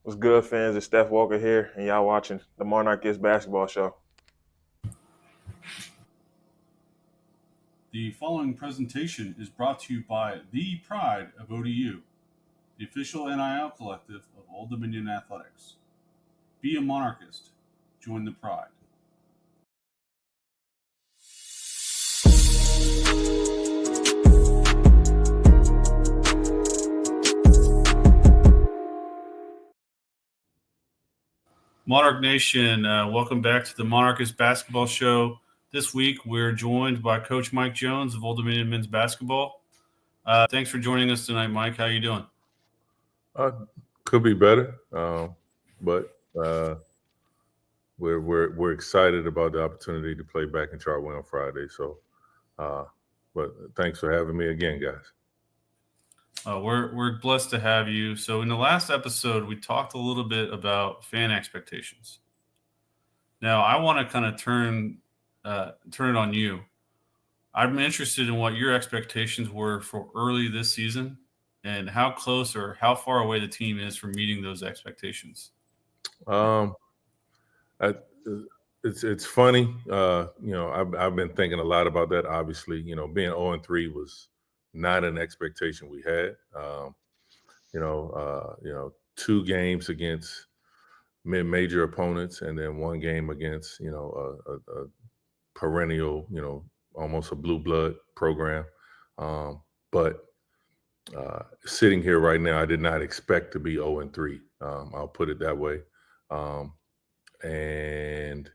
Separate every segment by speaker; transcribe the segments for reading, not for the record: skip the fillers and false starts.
Speaker 1: What's good, fans? It's Steph Walker here, and y'all watching the Monarchists basketball show.
Speaker 2: The following presentation is brought to you by the Pride of ODU, the official NIL collective of Old Dominion Athletics. Be a monarchist. Join the Pride. Monarch Nation, welcome back to the Monarchist basketball show. This week, we're joined by Coach Mike Jones of Old Dominion men's basketball. Thanks for joining us tonight, Mike. How are you doing?
Speaker 3: Could be better, but we're excited about the opportunity to play back in Chartwell on Friday. So, but thanks for having me again, guys.
Speaker 2: We're blessed to have you. So in the last episode, we talked a little bit about fan expectations. Now I want to kind of turn it on you. I'm interested in what your expectations were for early this season and how close or how far away the team is from meeting those expectations.
Speaker 3: Um, I, it's funny. I've been thinking a lot about that. Obviously, being 0-3 was not an expectation we had. Two games against mid-major opponents, and then one game against a perennial, almost a blue blood program. But sitting here right now, I did not expect to be 0-3. I'll put it that way. And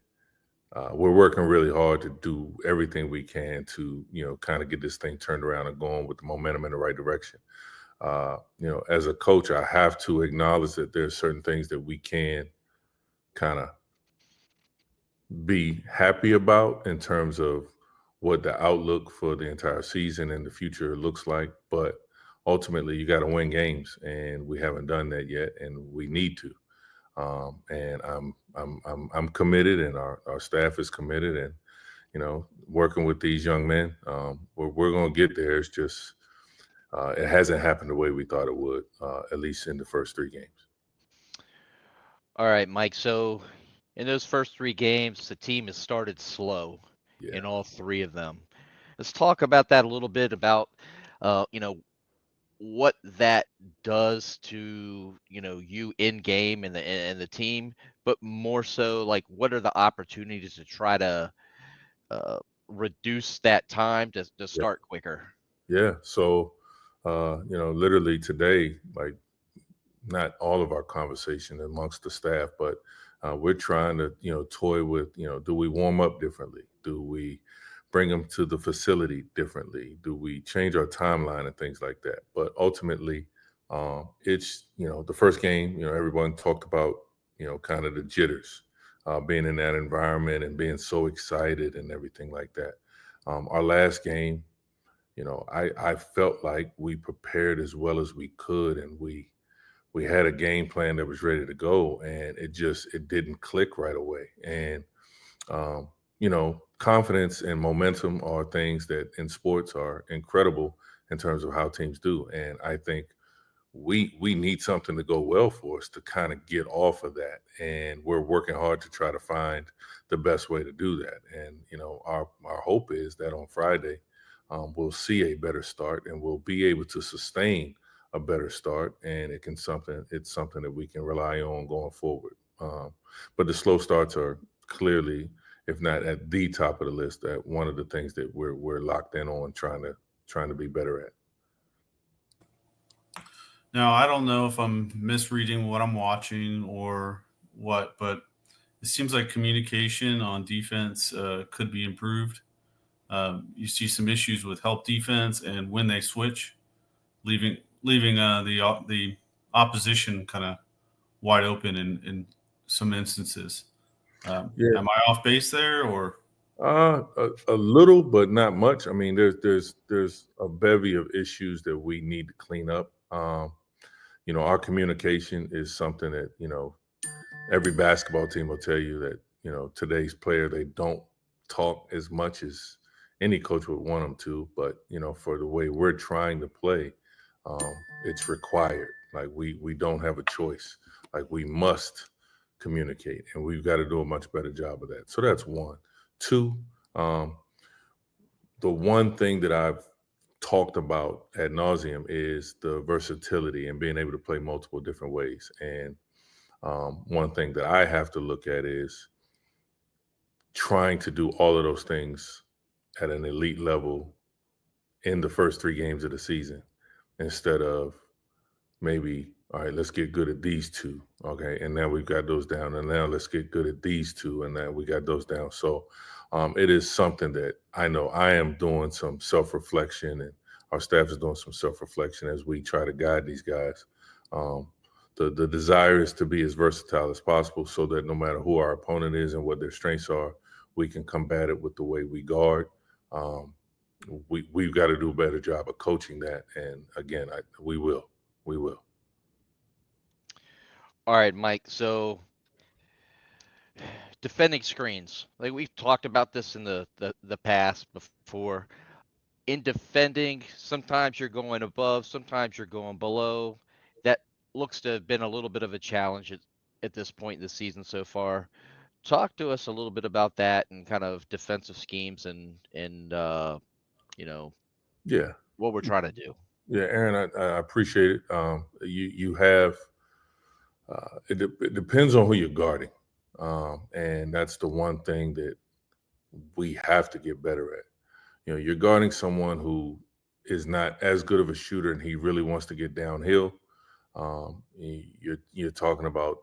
Speaker 3: we're working really hard to do everything we can to, kind of get this thing turned around and going with the momentum in the right direction. As a coach, I have to acknowledge that there's certain things that we can kind of be happy about in terms of what the outlook for the entire season and the future looks like. But ultimately, you got to win games, and we haven't done that yet, and we need to. And I'm committed, and our staff is committed, and working with these young men, we're going to get there. It's just it hasn't happened the way we thought it would, at least in the first 3 games.
Speaker 4: All right, Mike. So in those first 3 games, the team has started slow in all 3 of them. Let's talk about that a little bit about, what that does to, you in game and the team, but more so like what are the opportunities to try to reduce that time to start quicker?
Speaker 3: Yeah. So, literally today, like not all of our conversation amongst the staff, but we're trying to, toy with, do we warm up differently? Do we bring them to the facility differently? Do we change our timeline and things like that? But ultimately, it's, the first game, everyone talked about, kind of the jitters, being in that environment and being so excited and everything like that. Our last game, I felt like we prepared as well as we could, and we had a game plan that was ready to go, and it didn't click right away. And confidence and momentum are things that in sports are incredible in terms of how teams do. And I think we need something to go well for us to kind of get off of that. And we're working hard to try to find the best way to do that. And our hope is that on Friday, we'll see a better start and we'll be able to sustain a better start, and it's something that we can rely on going forward. But the slow starts are clearly, if not at the top of the list, that one of the things that we're locked in on trying to be better at.
Speaker 2: Now, I don't know if I'm misreading what I'm watching or what, but it seems like communication on defense could be improved. You see some issues with help defense and when they switch, leaving the opposition kind of wide open in some instances. Am I off base there, or?
Speaker 3: A little, but not much. I mean, there's a bevy of issues that we need to clean up. Our communication is something that every basketball team will tell you that today's player, they don't talk as much as any coach would want them to. But for the way we're trying to play, it's required. Like we don't have a choice. Like, we must communicate, and we've got to do a much better job of that. So that's one. Two, the one thing that I've talked about ad nauseum is the versatility and being able to play multiple different ways. And one thing that I have to look at is trying to do all of those things at an elite level in the first 3 games of the season, instead of maybe, all right, let's get good at these two. Okay. And now we've got those down. And now let's get good at these two. And now we got those down. So it is something that I know I am doing some self-reflection, and our staff is doing some self-reflection as we try to guide these guys. The desire is to be as versatile as possible so that no matter who our opponent is and what their strengths are, we can combat it with the way we guard. We've got to do a better job of coaching that. And again, we will. We will.
Speaker 4: All right, Mike. So defending screens, like we've talked about this in the past before. In defending, sometimes you're going above, sometimes you're going below. That looks to have been a little bit of a challenge at this point in the season so far. Talk to us a little bit about that and kind of defensive schemes and you know
Speaker 3: Yeah.
Speaker 4: what we're trying to do.
Speaker 3: Yeah, Aaron, I appreciate it. You have it depends on who you're guarding, and that's the one thing that we have to get better at. You're guarding someone who is not as good of a shooter, and he really wants to get downhill. You're talking about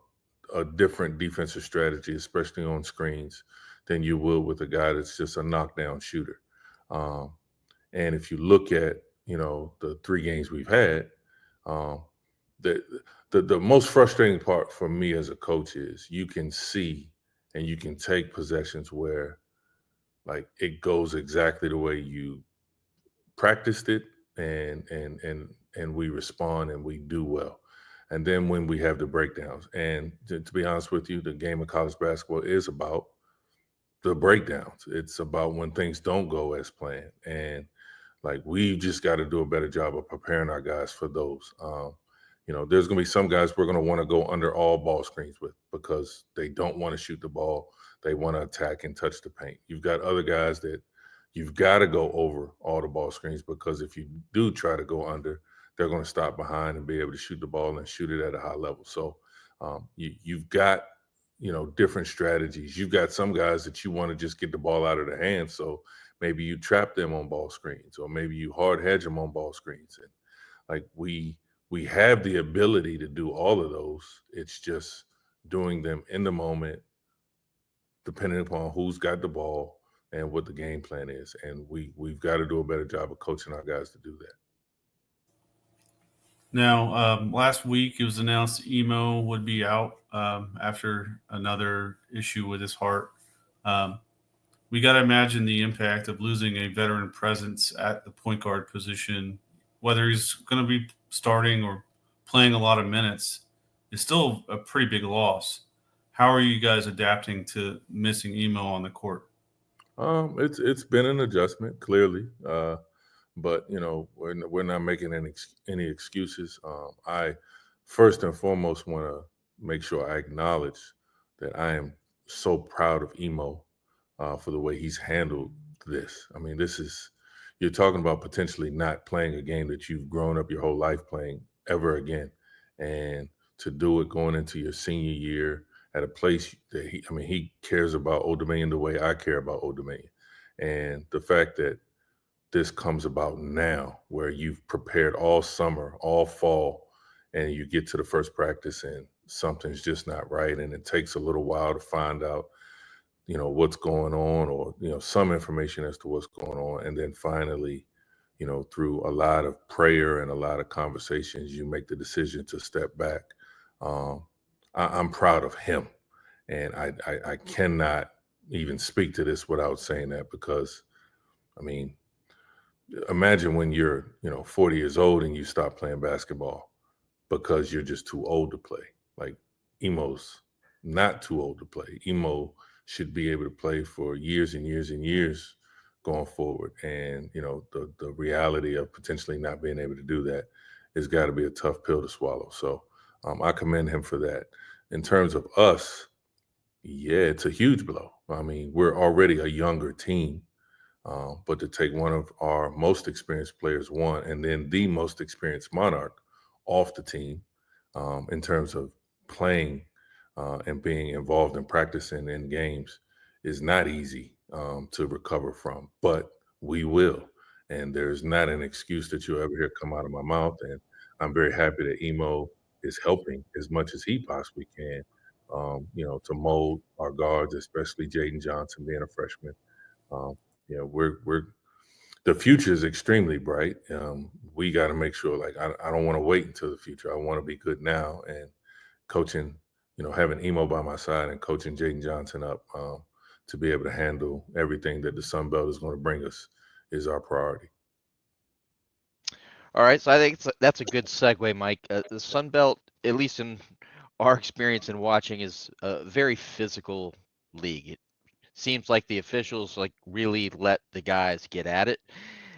Speaker 3: a different defensive strategy, especially on screens, than you will with a guy that's just a knockdown shooter. Um, and if you look at the 3 games we've had, um, the the most frustrating part for me as a coach is you can see and you can take possessions where, like, it goes exactly the way you practiced it, and we respond and we do well. And then when we have the breakdowns, and to be honest with you, the game of college basketball is about the breakdowns. It's about when things don't go as planned. And like, we've just got to do a better job of preparing our guys for those. There's going to be some guys we're going to want to go under all ball screens with because they don't want to shoot the ball. They want to attack and touch the paint. You've got other guys that you've got to go over all the ball screens, because if you do try to go under, they're going to stop behind and be able to shoot the ball and shoot it at a high level. So you've got different strategies. You've got some guys that you want to just get the ball out of their hands. So maybe you trap them on ball screens, or maybe you hard hedge them on ball screens. And like, we have the ability to do all of those. It's just doing them in the moment, depending upon who's got the ball and what the game plan is. And we've got to do a better job of coaching our guys to do that.
Speaker 2: Now, last week it was announced Emo would be out after another issue with his heart. We got to imagine the impact of losing a veteran presence at the point guard position, whether he's going to be starting or playing a lot of minutes. It's still a pretty big loss. How are you guys adapting to missing Emo on the court?
Speaker 3: It's been an adjustment, clearly. But we're not making any excuses. I first and foremost want to make sure I acknowledge that I am so proud of Emo for the way he's handled this. I mean, you're talking about potentially not playing a game that you've grown up your whole life playing ever again, and to do it going into your senior year at a place that he cares about Old Dominion the way I care about Old Dominion, and the fact that this comes about now, where you've prepared all summer, all fall, and you get to the first practice and something's just not right. And it takes a little while to find out, what's going on, or, some information as to what's going on. And then finally, through a lot of prayer and a lot of conversations, you make the decision to step back. I'm proud of him. And I cannot even speak to this without saying that, because, imagine when you're 40 years old and you stop playing basketball because you're just too old to play. Like, Emo's not too old to play. Emo should be able to play for years and years and years going forward. And the reality of potentially not being able to do that has got to be a tough pill to swallow. So I commend him for that. In terms of us, yeah, it's a huge blow. I mean, we're already a younger team, but to take one of our most experienced players, one, and then the most experienced Monarch off the team in terms of playing and being involved in practicing in games is not easy to recover from, but we will. And there's not an excuse that you'll ever hear come out of my mouth. And I'm very happy that Emo is helping as much as he possibly can, to mold our guards, especially Jaden Johnson being a freshman. Um, we're the future is extremely bright. We got to make sure, like, I don't want to wait until the future. I want to be good now. And coaching, having Emo by my side and coaching Jaden Johnson up to be able to handle everything that the Sun Belt is going to bring us is our priority.
Speaker 4: All right, so I think that's a good segue, Mike. The Sun Belt, at least in our experience in watching, is a very physical league. It seems like the officials like really let the guys get at it.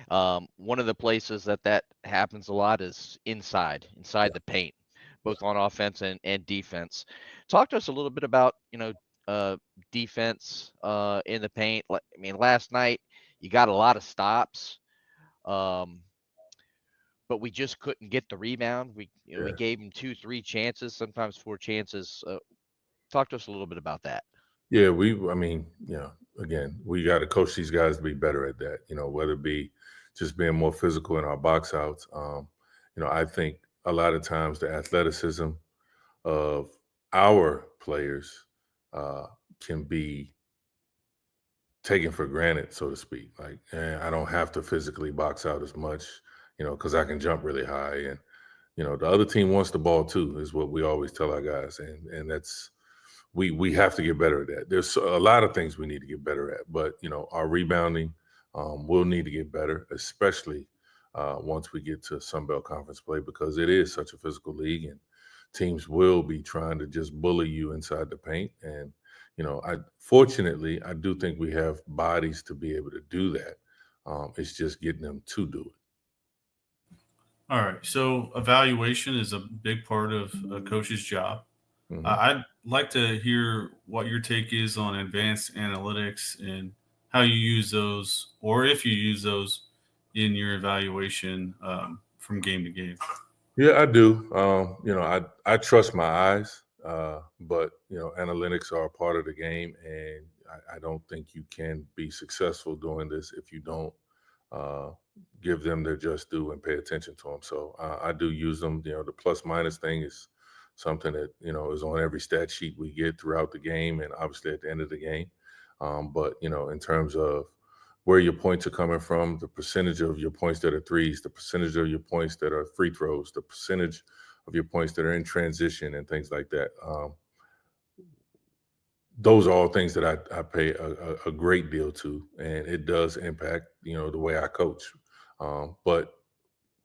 Speaker 4: One of the places that happens a lot is inside the paint, both on offense and defense. Talk to us a little bit about defense in the paint. I mean, last night you got a lot of stops. Um, but we just couldn't get the rebound. We
Speaker 3: Yeah.
Speaker 4: gave him 2, 3 chances, sometimes 4 chances. Talk to us a little bit about that.
Speaker 3: Yeah, again, we got to coach these guys to be better at that, whether it be just being more physical in our box outs. I think a lot of times the athleticism of our players can be taken for granted, so to speak. Like, I don't have to physically box out as much, because I can jump really high. And, the other team wants the ball too, is what we always tell our guys. And that's, we have to get better at that. There's a lot of things we need to get better at, but our rebounding will need to get better, especially once we get to Sun Belt Conference play, because it is such a physical league, and teams will be trying to just bully you inside the paint. And I do think we have bodies to be able to do that. It's just getting them to do it.
Speaker 2: All right. So evaluation is a big part of a coach's job.
Speaker 3: Mhm.
Speaker 2: I'd like to hear what your take is on advanced analytics and how you use those, or if you use those in your evaluation from game to game.
Speaker 3: Yeah, I do. I trust my eyes, but analytics are a part of the game, and I don't think you can be successful doing this if you don't uh, give them their just due and pay attention to them. So I do use them. The plus minus thing is something that is on every stat sheet we get throughout the game, and obviously at the end of the game. But in terms of where your points are coming from, the percentage of your points that are threes, the percentage of your points that are free throws, the percentage of your points that are in transition and things like that. Those are all things that I pay a great deal to, and it does impact, the way I coach. But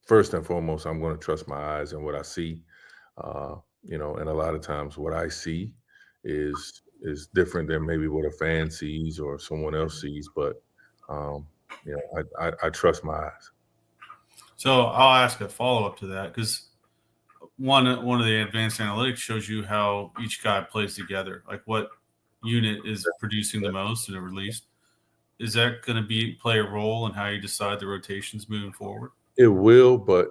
Speaker 3: first and foremost, I'm going to trust my eyes and what I see. And a lot of times what I see is different than maybe what a fan sees or someone else sees. But um, I trust my eyes.
Speaker 2: So I'll ask a follow up to that because one of the advanced analytics shows you how each guy plays together, like what unit is producing the most in a release. Is that going to play a role in how you decide the rotations moving forward?
Speaker 3: It will, but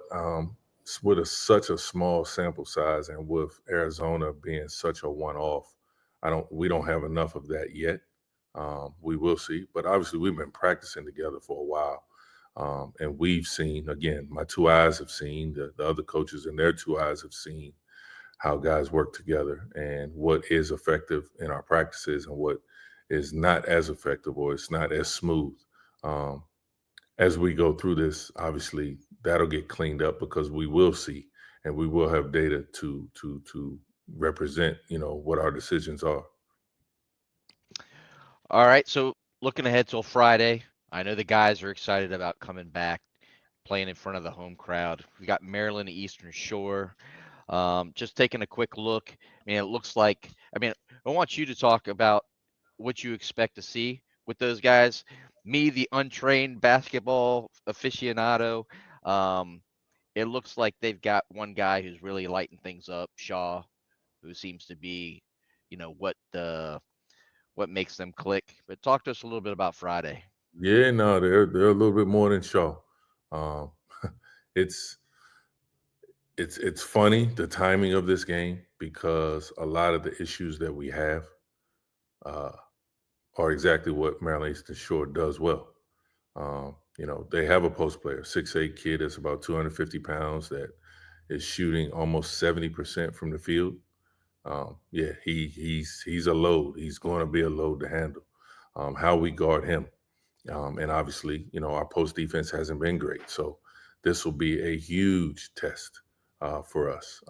Speaker 3: with such a small sample size, and with Arizona being such a one-off, we don't have enough of that yet. We will see, but obviously we've been practicing together for a while, and we've seen, again, my two eyes have seen, the other coaches and their two eyes have seen how guys work together and what is effective in our practices and what is not as effective or it's not as smooth. Um, as we go through this, obviously that'll get cleaned up because we will see and we will have data to represent, what our decisions are.
Speaker 4: All right, so looking ahead till Friday, I know the guys are excited about coming back, playing in front of the home crowd. We got Maryland Eastern Shore. Just taking a quick look. I mean, it looks like. I mean, I want you to talk about what you expect to see with those guys. Me, the untrained basketball aficionado, um, it looks like they've got one guy who's really lighting things up, Shaw, who seems to be, what makes them click. But talk to us a little bit about Friday.
Speaker 3: Yeah, no, they're a little bit more than Shaw. Um, it's it's funny the timing of this game because a lot of the issues that we have uh, are exactly what Maryland Eastern Shore does well. They have a post player, 6'8" kid that's about 250 pounds that is shooting almost 70% from the field. Yeah, he's a load. He's going to be a load to handle. How we guard him, and obviously, our post defense hasn't been great. So this will be a huge test for us.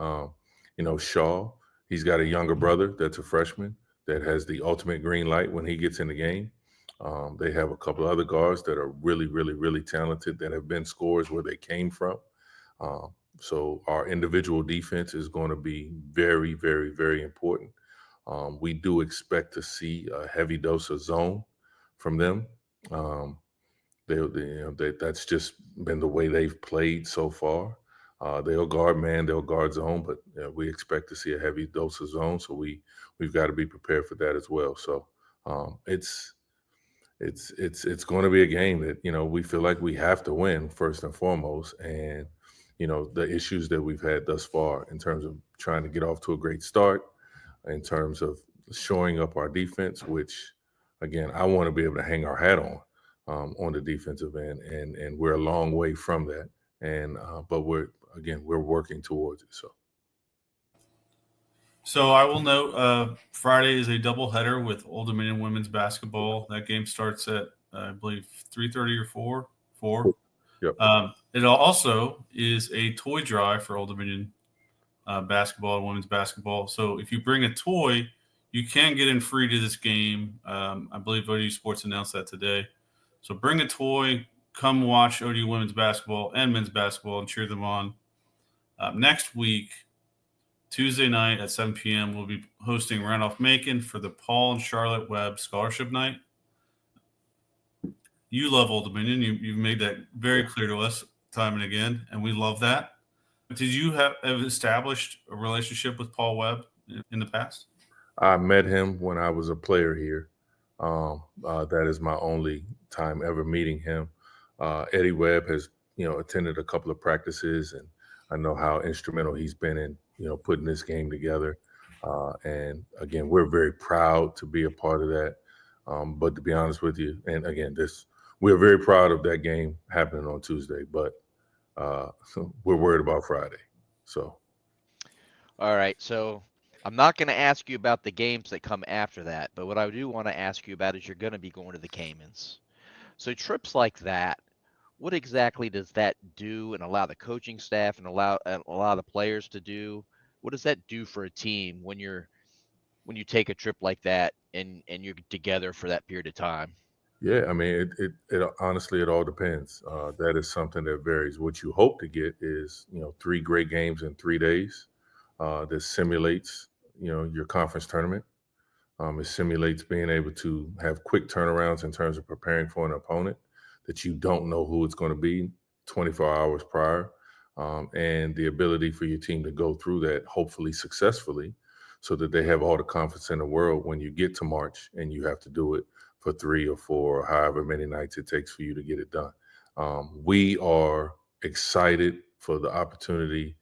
Speaker 3: Shaw, he's got a younger brother that's a freshman that has the ultimate green light when he gets in the game. They have a couple other guards that are really, really, really talented that have been scorers where they came from. So our individual defense is going to be very, very, very important. We do expect to see a heavy dose of zone from them. Um, that's just been the way they've played so far. They'll guard man, they'll guard zone, but we expect to see a heavy dose of zone. So we've got to be prepared for that as well. So it's going to be a game that we feel like we have to win first and foremost, and the issues that we've had thus far in terms of trying to get off to a great start, in terms of shoring up our defense, which again I want to be able to hang our hat on the defensive end, and we're a long way from that, and but we're working towards it.
Speaker 2: So I will note Friday is a doubleheader with Old Dominion women's basketball. That game starts at I believe 3:30 or 4.
Speaker 3: Yep.
Speaker 2: It also is a toy drive for Old Dominion basketball and women's basketball. So if you bring a toy, you can get in free to this game. I believe ODU Sports announced that today. So bring a toy, come watch ODU women's basketball and men's basketball and cheer them on. Next week, Tuesday night at 7 p.m., we'll be hosting Randolph-Macon for the Paul and Charlotte Webb Scholarship Night. You love Old Dominion. You've made that very clear to us time and again, and we love that. Did you have established a relationship with Paul Webb in the past?
Speaker 3: I met him when I was a player here. That is my only time ever meeting him. Eddie Webb has, attended a couple of practices, and I know how instrumental he's been in, putting this game together. And again, we're very proud to be a part of that. But to be honest with you, and again, we're very proud of that game happening on Tuesday, but we're worried about Friday. So.
Speaker 4: All right, so I'm not going to ask you about the games that come after that, but what I do want to ask you about is you're going to be going to the Caymans. So trips like that, what exactly does that do and allow the coaching staff and allow the players to do? What does that do for a team when you take a trip like that and you're together for that period of time?
Speaker 3: Yeah, I mean, it honestly, it all depends. That is something that varies. What you hope to get is, 3 great games in 3 days. That simulates, your conference tournament. It simulates being able to have quick turnarounds in terms of preparing for an opponent that you don't know who it's going to be 24 hours prior, and the ability for your team to go through that hopefully successfully, so that they have all the confidence in the world when you get to March and you have to do it for 3 or 4 or however many nights it takes for you to get it done. We are excited for the opportunity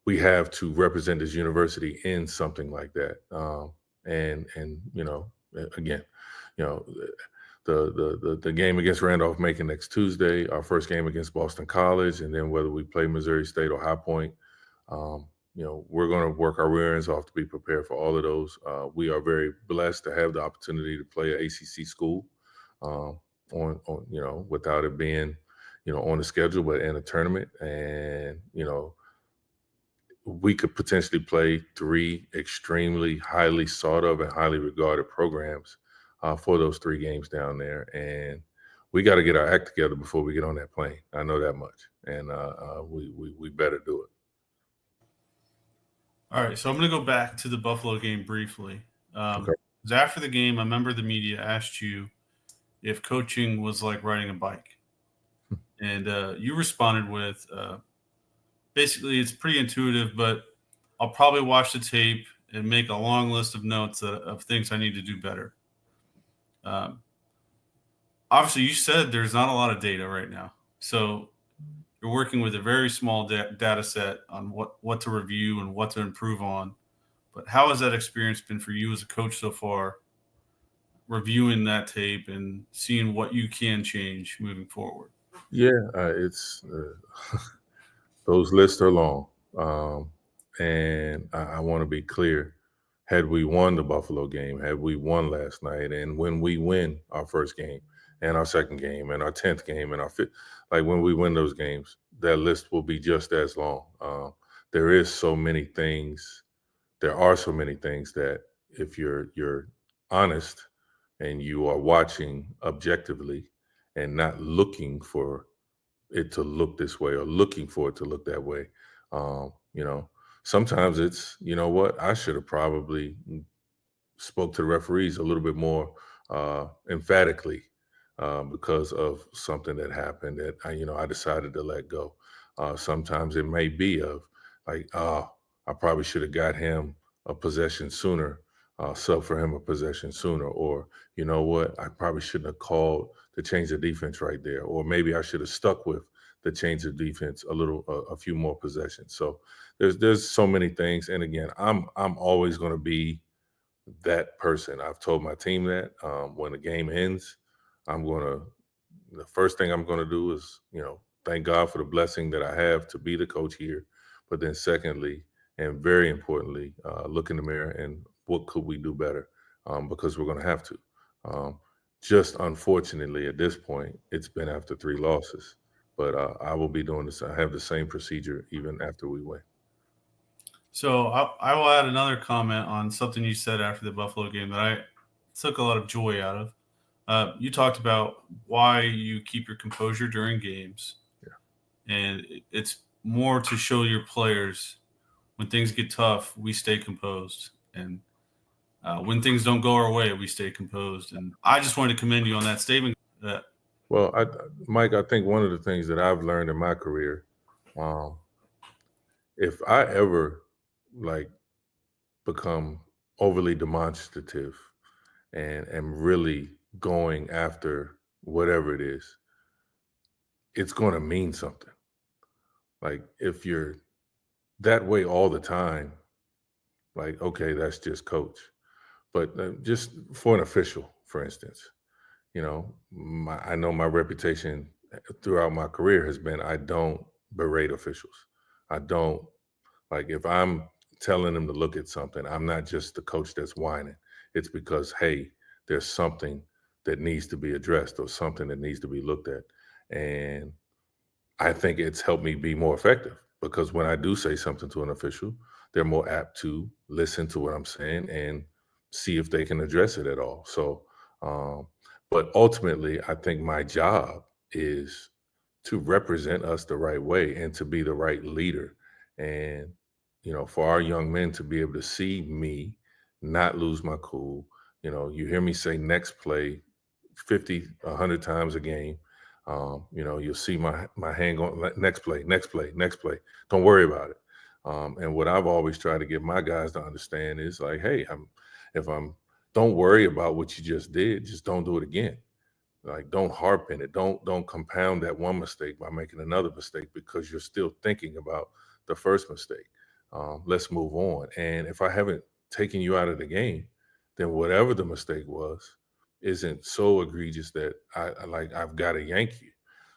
Speaker 3: we have to represent this university in something like that. And again, you know, the game against Randolph-Macon next Tuesday, our first game against Boston College, and then whether we play Missouri State or High Point, we're going to work our rear ends off to be prepared for all of those. We are very blessed to have the opportunity to play an ACC school on without it being on the schedule, but in a tournament, and we could potentially play 3 extremely highly sought of and highly regarded programs for those 3 games down there. And we got to get our act together before we get on that plane. I know that much. And we better do it.
Speaker 2: All right, so I'm going to go back to the Buffalo game briefly.
Speaker 3: Okay.
Speaker 2: 'Cause after the game, a member of the media asked you if coaching was like riding a bike. And you responded with, basically it's pretty intuitive, but I'll probably watch the tape and make a long list of notes of things I need to do better. Um, Obviously, you said there's not a lot of data right now, so you're working with a very small data set on what to review and what to improve on. But how has that experience been for you as a coach so far, reviewing that tape and seeing what you can change moving forward?
Speaker 3: Yeah, it's those lists are long, and I want to be clear. Had we won the Buffalo game, had we won last night, and when we win our first game, and our second game, and our 10th game, and our fifth, like when we win those games, that list will be just as long. There is so many things. There are so many things that if you're honest and you are watching objectively and not looking for it to look this way or looking for it to look that way. You know, sometimes it's, you know what, I should have probably spoke to the referees a little bit more emphatically because of something that happened that I decided to let go. Sometimes it may be of like, oh, I probably should have got him a possession sooner, sub for him a possession sooner, or you know what, I probably shouldn't have called to change the defense right there, or maybe I should have stuck with the change of defense a few more possessions. So there's so many things, and again, I'm always going to be that person. I've told my team that when the game ends, I'm going to, the first thing I'm going to do is, thank God for the blessing that I have to be the coach here. But then, secondly, and very importantly, look in the mirror and what could we do better? Because we're going to have to. Um, just unfortunately, at this point, it's been after 3 losses. But I will be doing this. I have the same procedure even after we win.
Speaker 2: So I will add another comment on something you said after the Buffalo game that I took a lot of joy out of. You talked about why you keep your composure during games, and it's more to show your players when things get tough, we stay composed, and when things don't go our way, we stay composed. And I just wanted to commend you on that statement.
Speaker 3: Well, Mike, I think one of the things that I've learned in my career, um, if I ever like become overly demonstrative and am really going after whatever it is, it's going to mean something. Like if you're that way all the time, like, okay, that's just coach. But just for an official, for instance, I know my reputation throughout my career has been I don't berate officials. I don't, like, if I'm telling them to look at something, I'm not just the coach that's whining. It's because, hey, there's something that needs to be addressed or something that needs to be looked at. And I think it's helped me be more effective because when I do say something to an official, they're more apt to listen to what I'm saying and see if they can address it at all. So, um, but ultimately, I think my job is to represent us the right way and to be the right leader. And, for our young men to be able to see me not lose my cool. You hear me say next play 50, 100 times a game. You'll see my hand going next play, next play, next play. Don't worry about it. And what I've always tried to get my guys to understand is like, hey, if I'm don't worry about what you just did, just don't do it again. Like don't harp in it. Don't compound that one mistake by making another mistake because you're still thinking about the first mistake. Let's move on. And if I haven't taken you out of the game, then whatever the mistake was isn't so egregious that I've got to yank you.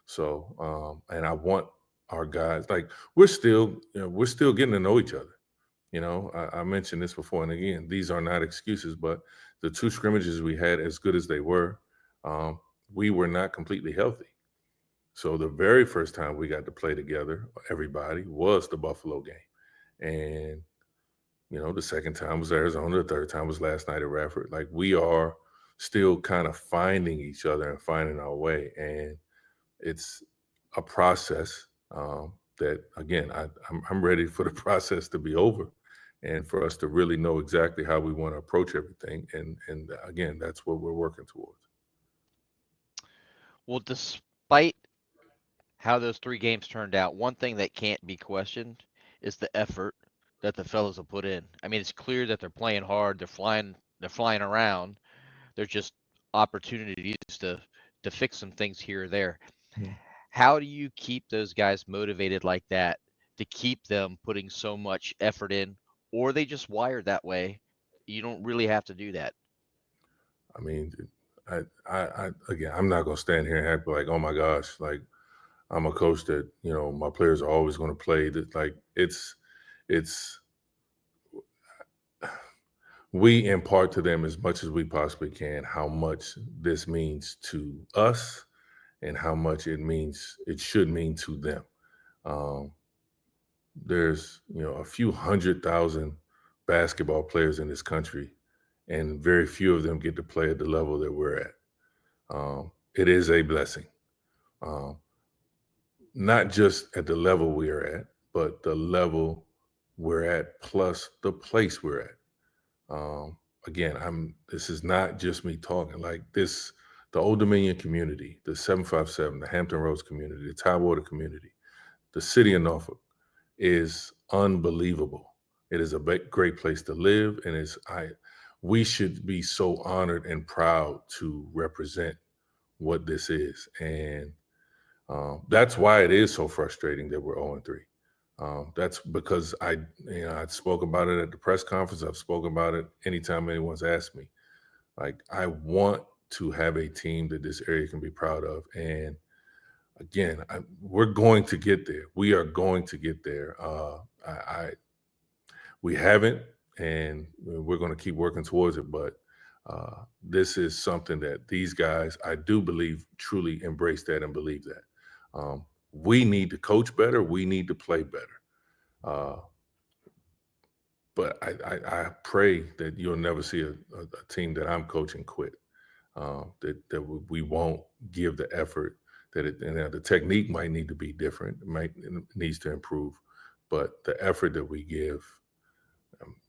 Speaker 3: So and I want our guys, like we're still getting to know each other. I mentioned this before, and again, these are not excuses, but the 2 scrimmages we had, as good as they were, we were not completely healthy. So the very first time we got to play together, everybody, was the Buffalo game. And, the second time was Arizona, the third time was last night at Radford. Like we are still kind of finding each other and finding our way. And it's a process that, again, I'm ready for the process to be over and for us to really know exactly how we want to approach everything. And again, that's what we're working towards.
Speaker 4: Well, despite how those 3 games turned out, one thing that can't be questioned is the effort that the fellas have put in. I mean, it's clear that they're playing hard, they're flying around. There's just opportunities to fix some things here or there.
Speaker 3: Yeah.
Speaker 4: How do you keep those guys motivated like that to keep them putting so much effort in, or they just wired that way? You don't really have to do that.
Speaker 3: I mean, again, I'm not gonna stand here and act like, oh my gosh, like I'm a coach that my players are always going to play. That like it's we impart to them as much as we possibly can how much this means to us and how much it should mean to them. Um, there's a few 100,000 basketball players in this country, and very few of them get to play at the level that we're at. It is a blessing, um, not just at the level we are at, but the level we're at plus the place we're at. Um, Again, this is not just me talking. Like this, the Old Dominion community, the 757, the Hampton Roads community, the Tidewater community, the city of Norfolk is unbelievable. It is a great place to live, and we should be so honored and proud to represent what this is, and that's why it is so frustrating that we're 0-3. That's because I spoke about it at the press conference. I've spoken about it anytime anyone's asked me. Like, I want to have a team that this area can be proud of. And again, we're going to get there. We are going to get there. We haven't, and we're going to keep working towards it. But this is something that these guys, I do believe, truly embrace that and believe that. We need to coach better. We need to play better. Uh, but I pray that you'll never see a team that I'm coaching quit. That we won't give the effort and the technique might need to be different. It needs to improve, but the effort that we give,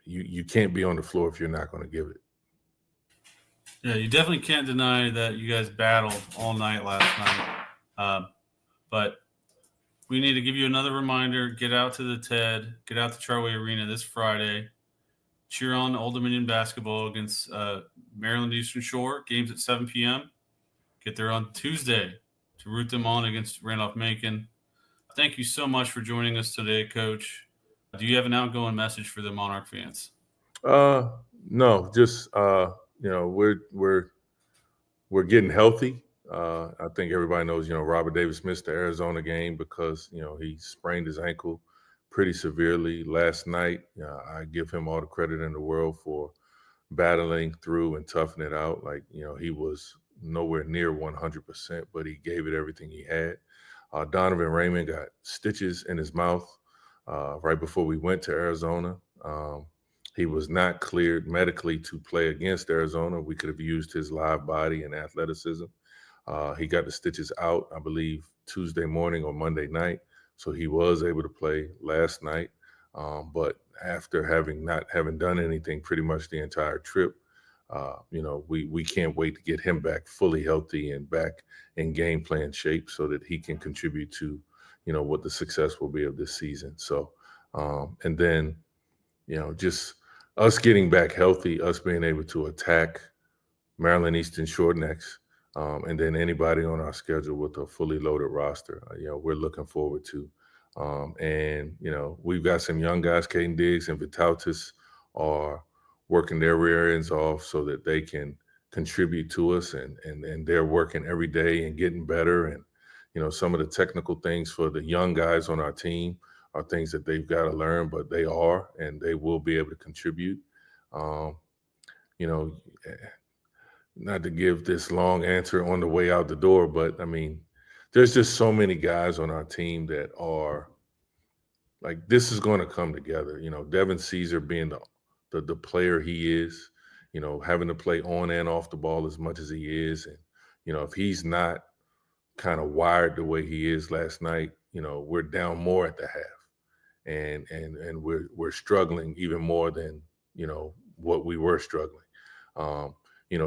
Speaker 3: you can't be on the floor if you're not going to give it.
Speaker 2: Yeah, you definitely can't deny that you guys battled all night last night. But we need to give you another reminder. Get out to the TED. Get out to Chartway Arena this Friday. Cheer on Old Dominion basketball against Maryland Eastern Shore. Games at 7 p.m. Get there on Tuesday to root them on against Randolph-Macon. Thank you so much for joining us today, Coach. Do you have an outgoing message for the Monarch fans?
Speaker 3: No, just we're getting healthy. I think everybody knows, Robert Davis missed the Arizona game because, he sprained his ankle pretty severely last night. I give him all the credit in the world for battling through and toughing it out. Like, he was nowhere near 100%, but he gave it everything he had. Donovan Raymond got stitches in his mouth right before we went to Arizona. He was not cleared medically to play against Arizona. We could have used his live body and athleticism. He got the stitches out, I believe, Tuesday morning or Monday night. So he was able to play last night. But after not having done anything pretty much the entire trip, we can't wait to get him back fully healthy and back in game plan shape so that he can contribute to, what the success will be of this season. So, and then, just us getting back healthy, us being able to attack Maryland Eastern Shore next, and then anybody on our schedule with a fully loaded roster, we're looking forward to. And, we've got some young guys, Caden Diggs and Vitautis, are working their rear ends off so that they can contribute to us, and they're working every day and getting better. And, some of the technical things for the young guys on our team are things that they've got to learn, but they are, and they will be able to contribute. You know, Not to give this long answer on the way out the door, but I mean, there's just so many guys on our team that are like, this is going to come together. Devin Caesar being the player he is, having to play on and off the ball as much as he is. And, if he's not kind of wired the way he is last night, we're down more at the half. And we're struggling even more than, what we were struggling.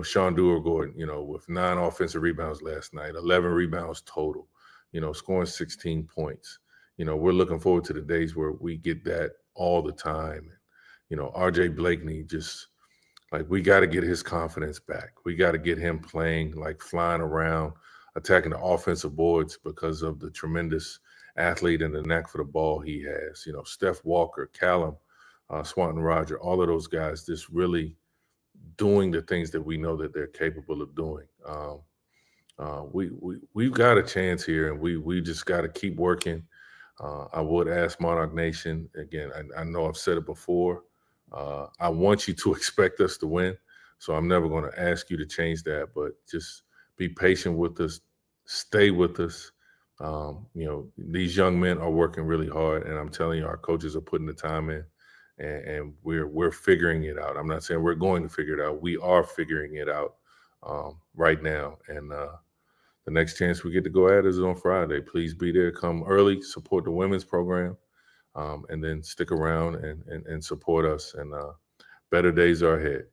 Speaker 3: Sean Dewar-Gordon, with 9 offensive rebounds last night, 11 rebounds total. scoring 16 points. We're looking forward to the days where we get that all the time. RJ Blakeney, just like, we got to get his confidence back. We got to get him playing, like flying around, attacking the offensive boards because of the tremendous athlete and the knack for the ball he has. Steph Walker, Callum, Swanton Roger, all of those guys just really doing the things that we know that they're capable of doing. We've got a chance here, and we just got to keep working. I would ask Monarch Nation again. I know I've said it before. I want you to expect us to win, so I'm never going to ask you to change that. But just be patient with us, stay with us. These young men are working really hard, and I'm telling you, our coaches are putting the time in, and we're figuring it out. I'm not saying we're going to figure it out. We are figuring it out right now, and the next chance we get to go at is on Friday. Please be there. Come early, support the women's program, and then stick around and support us. And better days are ahead.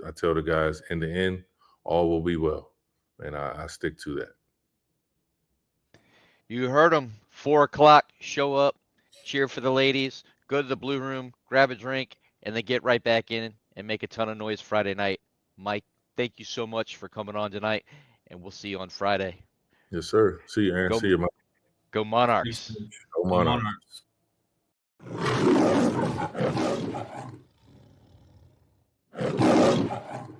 Speaker 3: I tell the guys, in the end, all will be well, and I stick to that.
Speaker 4: You heard them. 4 o'clock, show up, cheer for the ladies, go to the blue room, grab a drink, and then get right back in and make a ton of noise Friday night. Mike, thank you so much for coming on tonight, and we'll see you on Friday.
Speaker 3: Yes, sir. See you, Aaron. See you, Mike.
Speaker 4: Go Monarchs.
Speaker 3: Go Monarchs.
Speaker 2: Monarchs.